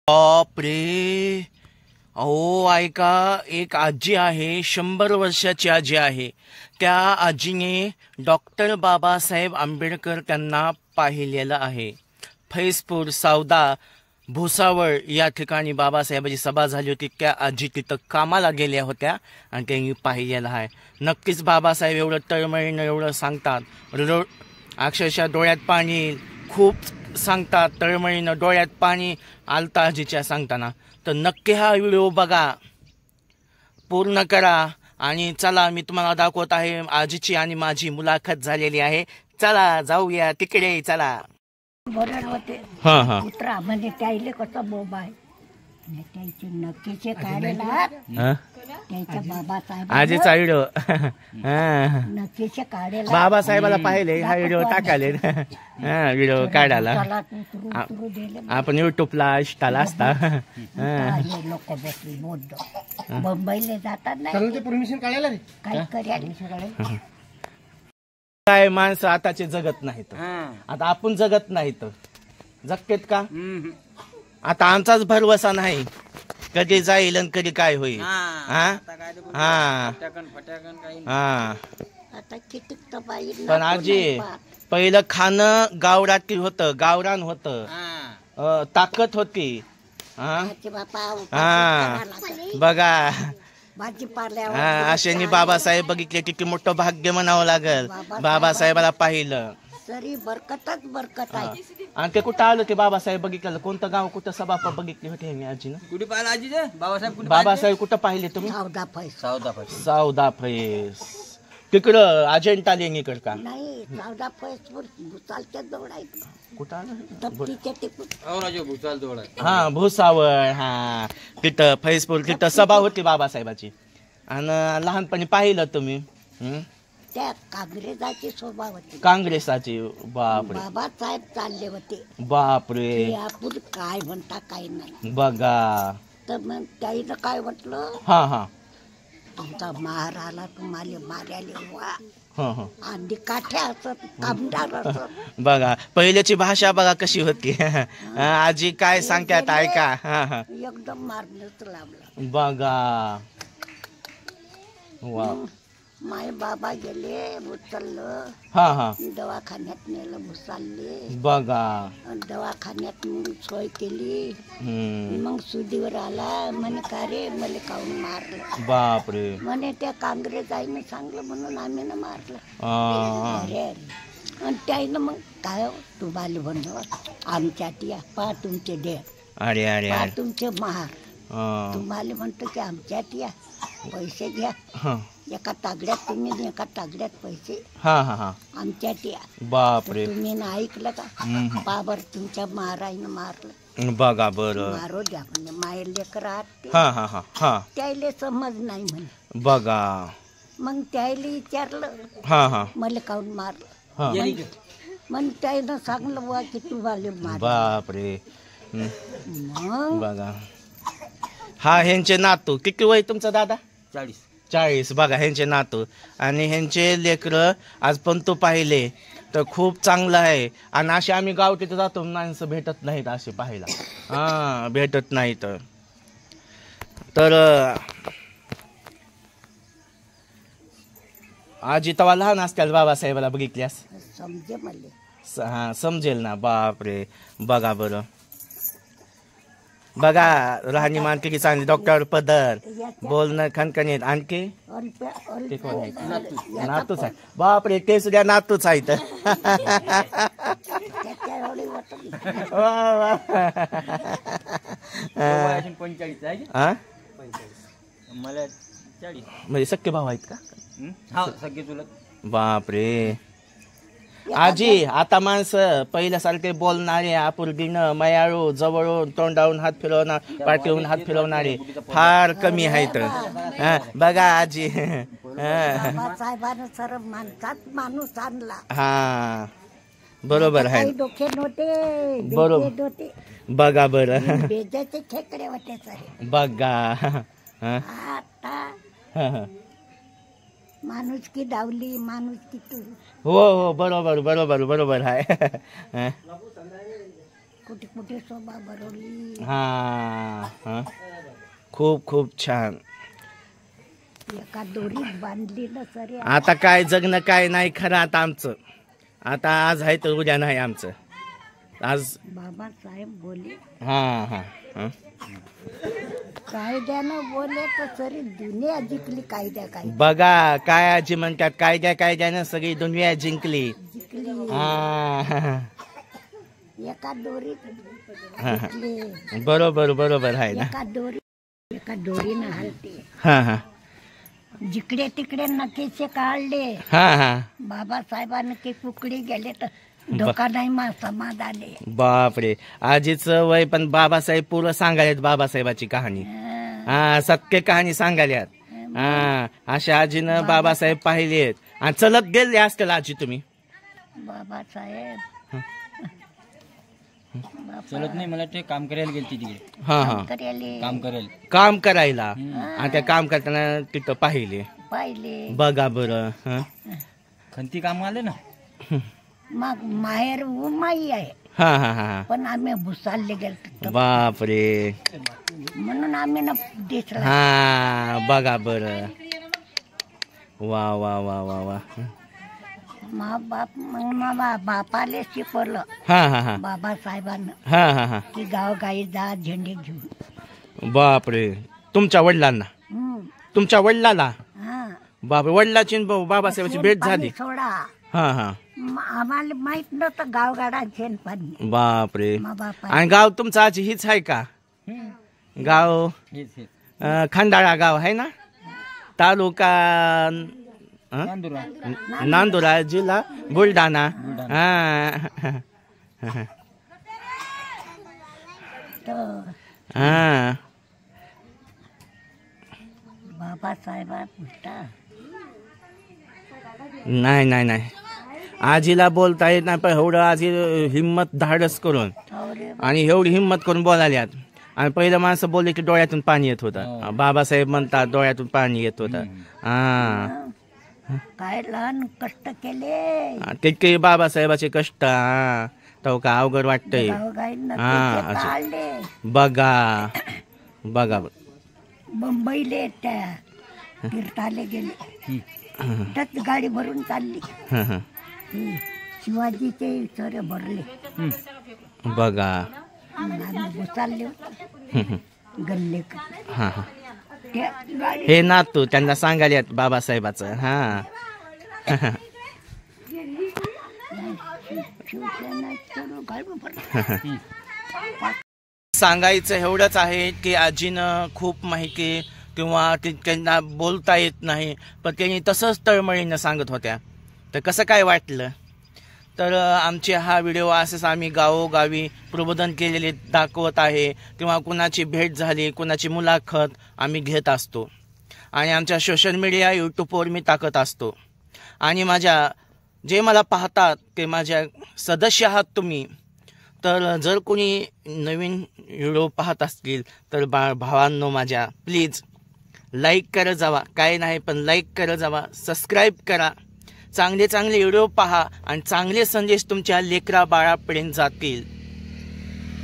बापरे, अहो ऐका, एक आजी आहे, 100 वर्षाची आजी आहे. त्या आजीने डॉक्टर बाबासाहेब आंबेडकर त्यांना पाहिलेलं आहे. फैजपूर, सावदा, भुसावळ या ठिकाणी बाबासाहेबांची सभा झाली होती. त्या आजी तिथं कामाला गेल्या होत्या आणि त्यांनी पाहिलेलं आहे. नक्कीच बाबासाहेब एवढं तळमळीनं एवढं सांगतात, अक्षरशः डोळ्यात पाणी खूप सांगतात, तळमळीनं डोळ्यात पाणी आलता आजीच्या सांगताना. तर नक्की हा व्हिडिओ बघा, पूर्ण करा. आणि चला, मी तुम्हाला दाखवत आहे, आजीची आणि माझी मुलाखत झालेली आहे. चला जाऊया तिकडे, चला. हा हा, कुत्रा म्हणजे त्याईले कसा बोबा आहे, त्याचे नक्कीचे काढेला त्याच्या बाबासाहेब आजीचा व्हिडिओ नक्कीचे काढेला बाबासाहेबाला पाहिले, हा व्हिडिओ टाकाले. व्हिडिओ काढायला आपण युट्यूबला इंस्टाला असता. लोक बसली मोठ मुंबईला जातात नाही परमिशन काढायला काय करायला. काय माणसं आताचे जगत नाहीत, आता आपण जगत नाहीत, जगतेत का? आता आमचाच भरवसा नाही, कधी जाईल आणि कधी काय होईल. पण आजी, पहिलं खाणं गावरातील होतं, गावरान होतं, ताकद होती. बघा, अशाने बाबासाहेब बघितले, किती मोठं भाग्य म्हणावं लागल बाबासाहेबाला पाहिलं तरी बरकतच बरकत आहे. आणि ते कुठं आलं ते बाबासाहेब बघितलं, कोणतं गाव, कुठं सभा बघितली होती मी आजीनं? कुठे पाहिलं आजी बाबासाहेब कुठं पाहिले तुम्ही? सावदा फैस तिकडं अजेंठा लेणीकडं का नाही, सावदा फैस भुसालच्या जवळ आहे. कुठं आलं? हा भुसावळ, हा तिथं फैजपूर, तिथं सभा होती बाबासाहेबाची. आणि लहानपणी पाहिलं तुम्ही? त्या काँग्रेसाची शोभा होती, काँग्रेसाची. बापरे, बाबासाहेब चालले होते. बापरे, आपण काय म्हणता काय नाही बघा. तर मग त्याईनं काय म्हटलं, हा हा, तुमचा महाराला तुम्हाला मार्याले वा हा, आणि काठ्या असत, कामदार असत. बघा पहिल्याची भाषा बघा कशी होती. आजी काय सांगतात ऐका. एकदम मारणच लावलं बघा. वा, माय बाबा गेले, उचललं, हा हा, दवाखान्यात नेलं, भुसालले. बघा, दवाखान्यात मग सोय केली. मग सुदीवर आला, म्हणे का रे मला काऊन मारलं. बापरे, म्हणे त्या काँग्रेस आईनं सांगलं म्हणून आम्ही ना मारलं. अरे अरे. आणि त्याईनं मग काय तुम्हाला म्हणलं, आमच्या टिया पा तुमचे देह, अरे अरे पा तुमचे महार, तुम्हाला म्हणतो की आमच्या टिया पैसे घ्या, एका तागड्यात तुम्ही, एका तागड्यात पैसे. हा हा हा, आमच्या टिया. बापरे, तुम्ही ना ऐकलं का? बाबर तुमच्या महाराईनं मारलं. बघा बरं, मारो द्या म्हणजे मायर लेकर आहात. हा हा हा हा, त्याला समज नाही म्हणे. बघा. मग त्याला विचारलं, हा हा, मला काऊन मारलं. मग त्यानं सांगलं बुवा की तुम्हाला मार. बापरे, मग बघा. हा ह्यांचे नातू, किती वय तुमचा दादा? 40. बघा ह्यांचे नातू आणि ह्यांचे लेकरं. आज पण तो पाहिले तर खूप चांगलं आहे. आणि असे आम्ही गाव तिथं जातो, माणसं भेटत नाहीत असे पाहायला. भेटत नाहीत. तर आजी तवा लहान असत्याल बाबासाहेबाला बघितल्यास समजे मला. हा समजेल ना. बापरे, बघा बरं, बघा राहणीमान किती चांगली, डॉक्टर पदर, बोलणं खणखणीत. आणखी ते कोण आहे? नातूच आहे. बापरे, ते सुद्धा नातूच आहेत. म्हणजे सख्खे भाऊ आहेत का? बापरे. आजी, आता माणसं पहिल्यासारखे बोलणारे, आपुलकीनं, मयाळू, जवळून, तोंडावून हात फिरवणार, पाठीवून हात फिरवणारे फार कमी आहेत. बघा आजी, बाबासाहेबांना सर माणसात माणूस आणला. हा बरोबर आहे. डोके नव्हते, बरोबर. होते. बघा बरं, बेजाचे खेकडे होते सर. बघा. आता माणूस की डावली, माणूस की तू. हो हो, बरोबर बरोबर बरोबर आहे. कुठे कुठे शोभा भरवली. हा, खूप खूप छान. एका दोरीत बांधली ना सर. आता काय जगणं काय नाही खरं आता आमचं. आता आज आहे तर उद्या नाही आमचं. आज बाबासाहेब बोले हा कायद्यानं बोले तर सरी दुनिया जिंकली. काय बघा काय आजी म्हणतात, कायद्यानं सगळी दुनिया जिंकली. एका दोरीत बरोबर आहे ना. एका दोरीनं हलते. हा जिकडे तिकडे नकेचे काढले. हा बाबासाहेबांना ते कुकडे गेले तर धोका नाही मा समाधाने. बापरे, आजीचं वय पण बाबासाहेब पूर्ण सांगायत बाबासाहेबाची कहाणी. सत्य कहाणी सांगायल्यात. अशा आजीनं बाबासाहेब पाहिलेत आणि चलत गेले असतील आजी तुम्ही. बाबासाहेब चलत नाही, मला ते काम करायला गेलती तिकडे. काम करायला आणि त्या काम करताना तिथं पाहिले. बघा बरं. खंती काम आले ना. मग माहेर उमाई आहे. हा पण आम्ही भुसारले गेलो. बापरे, म्हणून आम्ही ना दिसला. हा बघा बरं. वा वा वा वा वा. मग बापाले शिकवलं हा बाबासाहेबांना हा की गावगाई जा झेंडे घेऊन. बापरे, तुमच्या वडिलांना. तुमच्या वडिलाला. बापरे, वडिलाची बाबासाहेबांची भेट झाली. सोडा हा आम्हाला माहित नव्हतं गावगाडा झेन पाणी. बापरे, आणि गाव तुमचं आजी हीच आहे का? गाव खंडाळा गाव आहे ना. तालुका नांदुरा, जिल्हा बुलढाणा. बाबासाहेब नाही आजीला बोलता येत नाही, पण एवढं आजी हिम्मत धाडस करून आणि एवढी हिम्मत करून बोलायल्यात. आणि पहिलं माणसं बोलले की डोळ्यातून पाणी येत होतं. बाबासाहेब म्हणतात डोळ्यातून पाणी येत होतं. काय लहान कष्ट केले तितके बाबासाहेबाचे कष्ट. तो का अवघड वाटतंय. बघा मुंबईले त्या तीर्थाले गेले. त्यात गाडी भरून चालली. शिवाजीचे सर भरले. बघा चालले गल्ले. हे नातू त्यांना सांगायला बाबासाहेबाचं. सांगायचं एवढंच आहे की आजीनं खूप माहिती किंवा त्यांना बोलता येत नाही, पण त्यांनी तसंच तळमळीनं सांगत होत्या. तर कसं काय वाटलं तर आमचे हा व्हिडिओ असंच आम्ही गावोगावी प्रबोधन केलेले दाखवत आहे, किंवा कुणाची भेट झाली, कुणाची मुलाखत आम्ही घेत असतो आणि आमच्या सोशल मीडिया यूट्यूबवर मी टाकत असतो. आणि जे मला पाहतात ते माझ्या सदस्य आहात तुम्ही. तर जर कोणी नवीन व्हिडिओ पाहत असतील तर भावांनो माझ्या प्लीज लाईक करत जावा. काय नाही पण लाईक करत जावा, सबस्क्राईब करा. चांगले व्हिडिओ पहा आणि चांगले संदेश तुमच्या लेकरा बाळापर्यंत जातील.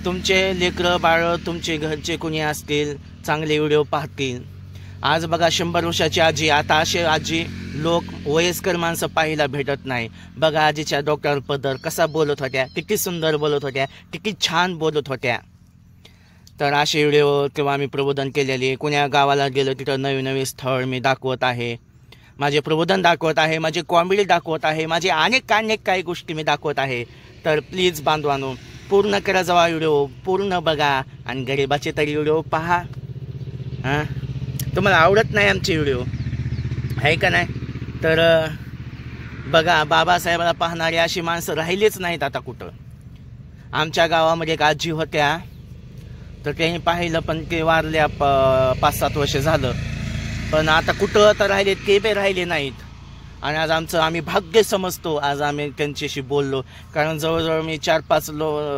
तुमचे लेकरं बाळ, तुमचे घरचे कोणी असतील चांगले व्हिडिओ पाहतील. आज बघा 100 वर्षाची आजी. आता असे आजी लोक वयस्कर माणसं पाहायला भेटत नाही. बघा आजीच्या डोक्यावर पदर कसा बोलत होत्या, किती सुंदर बोलत होत्या, किती छान बोलत होत्या. तर असे व्हिडिओ किंवा आम्ही प्रबोधन केलेले. कोण्या गावाला गेलं तिथं नवीन स्थळ मी दाखवत आहे, माझे प्रबोधन दाखवत आहे, माझे कॉमेडी दाखवत आहे, माझे अनेक काही गोष्टी मी दाखवत आहे. तर प्लीज बांधवानो पूर्ण करा जावा व्हिडिओ, पूर्ण बघा आणि गरिबाचे तरी व्हिडिओ पहा. तुम्हाला आवडत नाही आमचे व्हिडिओ आहे का नाही? तर बघा, बाबासाहेबाला पाहणारी अशी माणसं राहिलीच नाहीत आता कुठं. आमच्या गावामध्ये एक आजी होत्या, तर त्यांनी पाहिलं पण ते वारल्या 5-7 वर्ष झालं. पण आता कुठं तर राहिले ते बी राहिले नाहीत. आणि आज आम्ही भाग्य समजतो आज आम्ही त्यांच्याशी बोललो. कारण जवळजवळ मी 4-5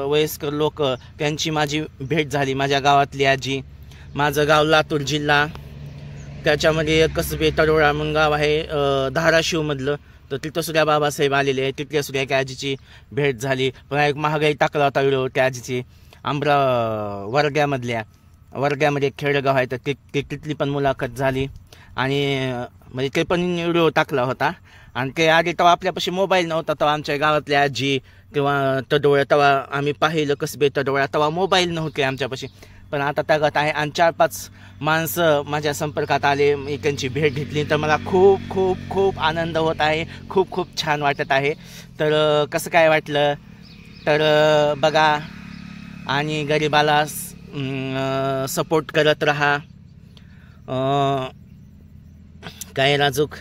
वयस्कर लोक त्यांची माझी भेट झाली. माझ्या गावातली आजी. माझं गाव लातूर जिल्हा, त्याच्यामध्ये कसबे तरोळा म्हणून गाव आहे धाराशिवमधलं. तर तिथं सुद्धा बाबासाहेब आलेले आहे. तिथल्या सुद्धा एका आजीची भेट झाली. पुन्हा एक महागाई टाकला होता व्हिडिओ त्या आजीची वर्ग्यामध्ये एक खेडेगाव आहे, तर तिथली पण मुलाखत झाली. आणि म्हणजे ते पण व्हिडिओ टाकला होता. आणि ते आधी तेव्हा आपल्यापाशी मोबाईल नव्हता, तेव्हा आमच्या गावातल्या आजी किंवा तडोळ्या तेव्हा आम्ही पाहिलं कसबे तडोळ्या, तेव्हा मोबाईल नव्हते आमच्यापाशी. पण आता ताकद आहे आणि 4-5 माणसं माझ्या संपर्कात आले, मी त्यांची भेट घेतली, तर मला खूप खूप खूप आनंद होत आहे. खूप खूप छान वाटत आहे. तर कसं काय वाटलं तर बघा, आणि गरिबाला सपोर्ट करत राहा. काय राजूक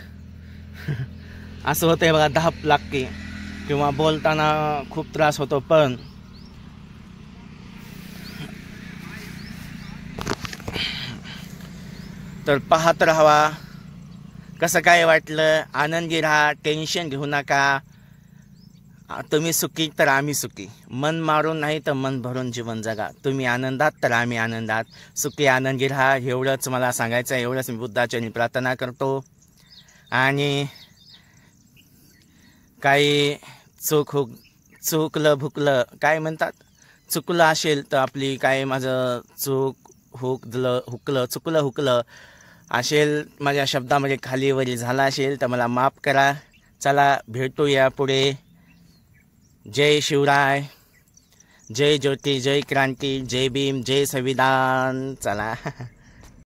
असं होतंय बघा, धाप लागते किंवा बोलताना खूप त्रास होतो. पण तर पाहत राहावा. कसं काय वाटलं, आनंदी राहा, टेन्शन घेऊ नका. तुम्ही सुखी तर आम्ही सुखी. मन मारून नाही तर मन भरून जीवन जगा. तुम्ही आनंदात तर आम्ही आनंदात. सुखी आनंदी राहा, एवढंच मला सांगायचं आहे. एवढंच मी बुद्धाचरणी प्रार्थना करतो. आणि काही चुकलं भुकलं काय म्हणतात, चुकलं असेल तर आपली काय माझं चुकलं हुकलं असेल, माझ्या शब्दामध्ये खालीवरी झाला असेल तर मला माफ करा. चला भेटूया पुढे. जय शिवराय, जय ज्योती, जय क्रांती, जय भीम, जय संविधान. चला.